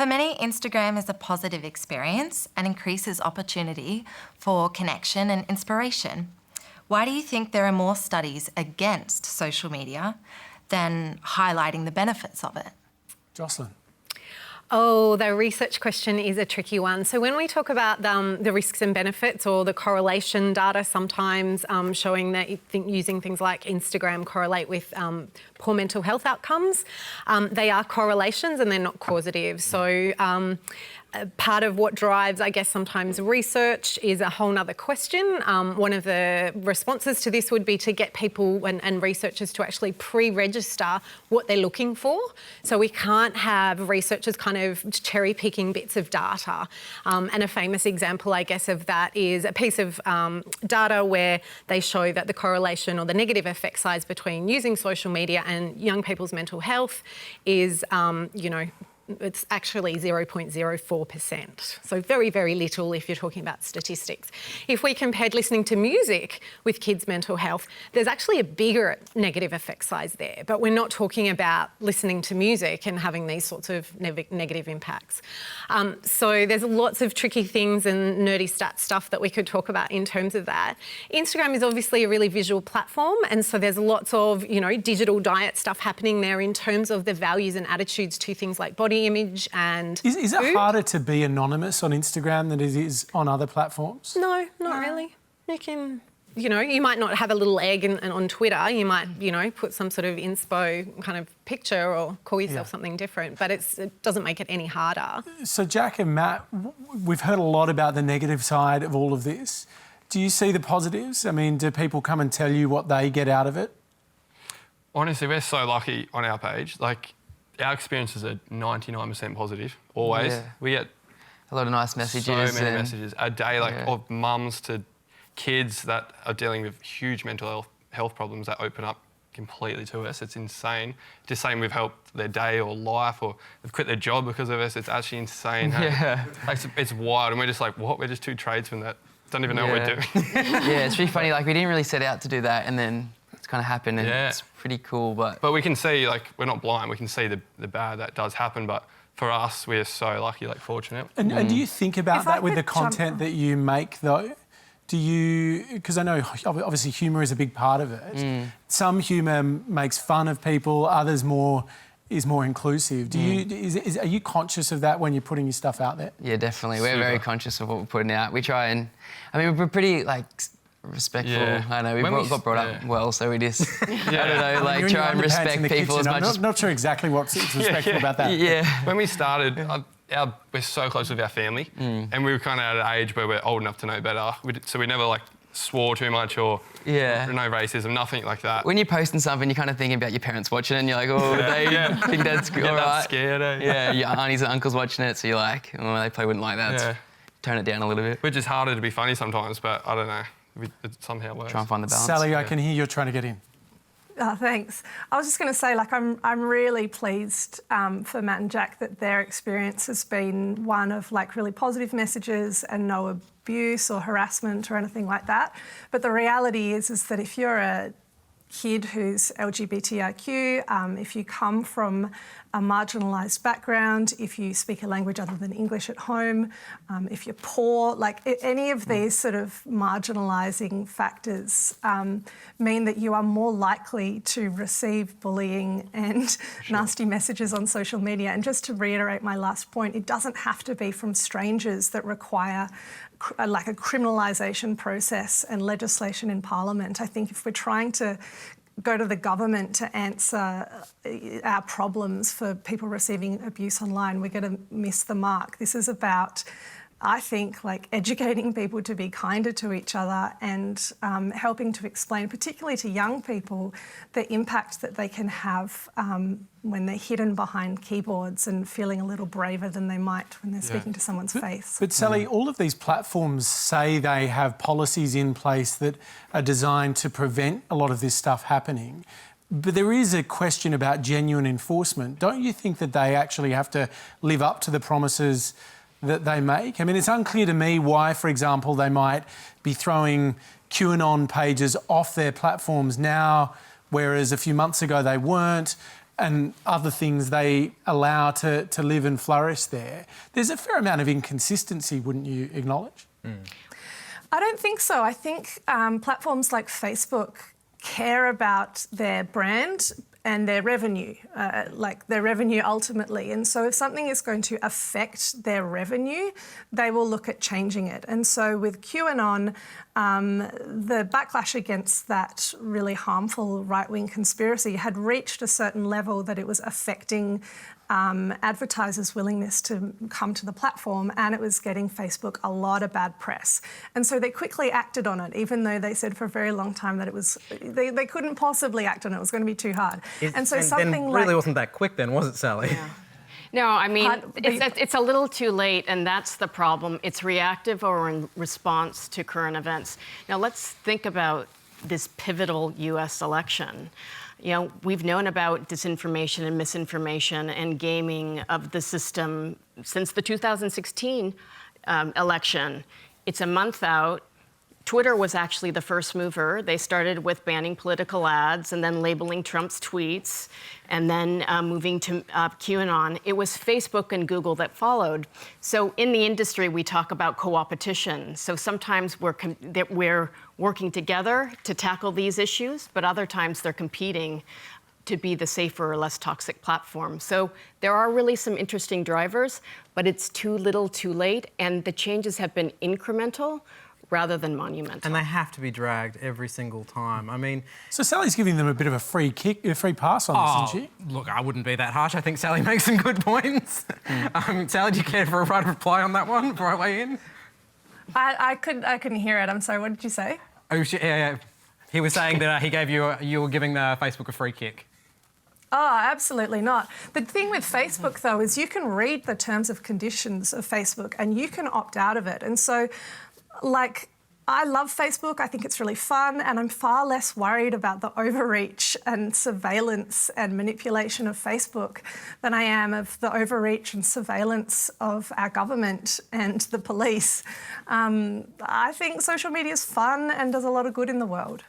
For many, Instagram is a positive experience and increases opportunity for connection and inspiration. Why do you think there are more studies against social media than highlighting the benefits of it? Jocelyn. Oh, the research question is a tricky one. So when we talk about the risks and benefits or the correlation data sometimes showing that using things like Instagram correlate with poor mental health outcomes, they are correlations and they're not causative. So part of what drives, I guess, sometimes research is a whole nother question. One of the responses to this would be to get people and researchers to actually pre-register what they're looking for. So we can't have researchers kind of cherry picking bits of data. And a famous example, I guess, of that is a piece of data where they show that the correlation or the negative effect size between using social media and young people's mental health is, it's actually 0.04%. So very, very little if you're talking about statistics. If we compared listening to music with kids' mental health, there's actually a bigger negative effect size there, but we're not talking about listening to music and having these sorts of negative impacts. So there's lots of tricky things and nerdy stat stuff that we could talk about in terms of that. Instagram is obviously a really visual platform, and so there's lots of, digital diet stuff happening there in terms of the values and attitudes to things like body image and Is it harder to be anonymous on Instagram than it is on other platforms? No, not really. You can, you might not have a little egg and on Twitter. You might, put some sort of inspo kind of picture or call yourself something different, but it doesn't make it any harder. So Jack and Matt, we've heard a lot about the negative side of all of this. Do you see the positives? I mean, do people come and tell you what they get out of it? Honestly, we're so lucky on our page. Our experiences are 99% positive, always. Yeah. We get a lot of nice messages. So many messages a day, of mums to kids that are dealing with huge mental health problems that open up completely to us. It's insane. Just saying we've helped their day or life or they've quit their job because of us, it's actually insane. Yeah. It's wild, and we're just like, what? We're just two tradesmen that don't even know what we're doing. Yeah, it's pretty funny. We didn't really set out to do that, and then it's kind of happened, and it's pretty cool. But we can see, we're not blind. We can see the bad that does happen, but for us, we're so lucky, fortunate. And do you think about that with the content that you make, though? Do you... Because I know, obviously, humour is a big part of it. Some humour makes fun of people, others is more inclusive. Are you conscious of that when you're putting your stuff out there? Yeah, definitely. We're very conscious of what we're putting out. We try and... we're pretty, respectful. Yeah. I know, we got brought up well, so we just, I don't know, try and respect people as much as... I'm not sure exactly what's respectful about that. Yeah. When we started, we're so close with our family, and we were kind of at an age where we're old enough to know better, so we never, swore too much or no racism, nothing like that. When you're posting something, you're kind of thinking about your parents watching it, and you're like, oh, they think that's all right. That's scared, eh? Yeah, your aunties and uncles watching it, so you're like, oh, they probably wouldn't like that. Yeah. Turn it down a little bit. Which is harder to be funny sometimes, but I don't know. It somehow works. Try and find the balance. Sally, I can hear you're trying to get in. Thanks. I was just going to say, I'm really pleased for Matt and Jack that their experience has been one of really positive messages and no abuse or harassment or anything like that. But the reality is that if you're a kid who's LGBTIQ, if you come from a marginalised background, if you speak a language other than English at home, if you're poor, any of these sort of marginalising factors mean that you are more likely to receive bullying and nasty messages on social media. And just to reiterate my last point, it doesn't have to be from strangers that require a criminalisation process and legislation in Parliament. I think if we're trying to go to the government to answer our problems for people receiving abuse online, we're going to miss the mark. This is about, I think, educating people to be kinder to each other and helping to explain, particularly to young people, the impact that they can have when they're hidden behind keyboards and feeling a little braver than they might when they're speaking to someone's face. But Sally, all of these platforms say they have policies in place that are designed to prevent a lot of this stuff happening. But there is a question about genuine enforcement. Don't you think that they actually have to live up to the promises that they make? It's unclear to me why, for example, they might be throwing QAnon pages off their platforms now, whereas a few months ago they weren't. and other things they allow to live and flourish there. There's a fair amount of inconsistency, wouldn't you acknowledge? I don't think so. I think platforms like Facebook care about their brand and their revenue, like their revenue ultimately. And so if something is going to affect their revenue, they will look at changing it. And so with QAnon, the backlash against that really harmful right-wing conspiracy had reached a certain level that it was affecting advertisers' willingness to come to the platform, and it was getting Facebook a lot of bad press. And so they quickly acted on it, even though they said for a very long time that it was they couldn't possibly act on it. It was going to be too hard. And something really wasn't that quick then, was it, Sally? Yeah. No, I mean, it's a little too late, and that's the problem. It's reactive or in response to current events. Now, let's think about this pivotal US election. You know, we've known about disinformation and misinformation and gaming of the system since the 2016 election. It's a month out. Twitter was actually the first mover. They started with banning political ads and then labeling Trump's tweets and then moving to QAnon. It was Facebook and Google that followed. So in the industry, we talk about co-opetition. So sometimes we're working together to tackle these issues, but other times they're competing to be the safer or less toxic platform. So there are really some interesting drivers, but it's too little too late, and the changes have been incremental rather than monumental. And they have to be dragged every single time. I mean... So Sally's giving them a bit of a free pass on this, isn't she? Look, I wouldn't be that harsh. I think Sally makes some good points. Sally, do you care for a right of reply on that one before I weigh in? I couldn't hear it. I'm sorry, what did you say? Oh, yeah. He was saying that you were giving the Facebook a free kick. Oh, absolutely not. The thing with Facebook, though, is you can read the terms of conditions of Facebook and you can opt out of it. And so, like, I love Facebook. I think it's really fun, and I'm far less worried about the overreach and surveillance and manipulation of Facebook than I am of the overreach and surveillance of our government and the police. I think social media is fun and does a lot of good in the world.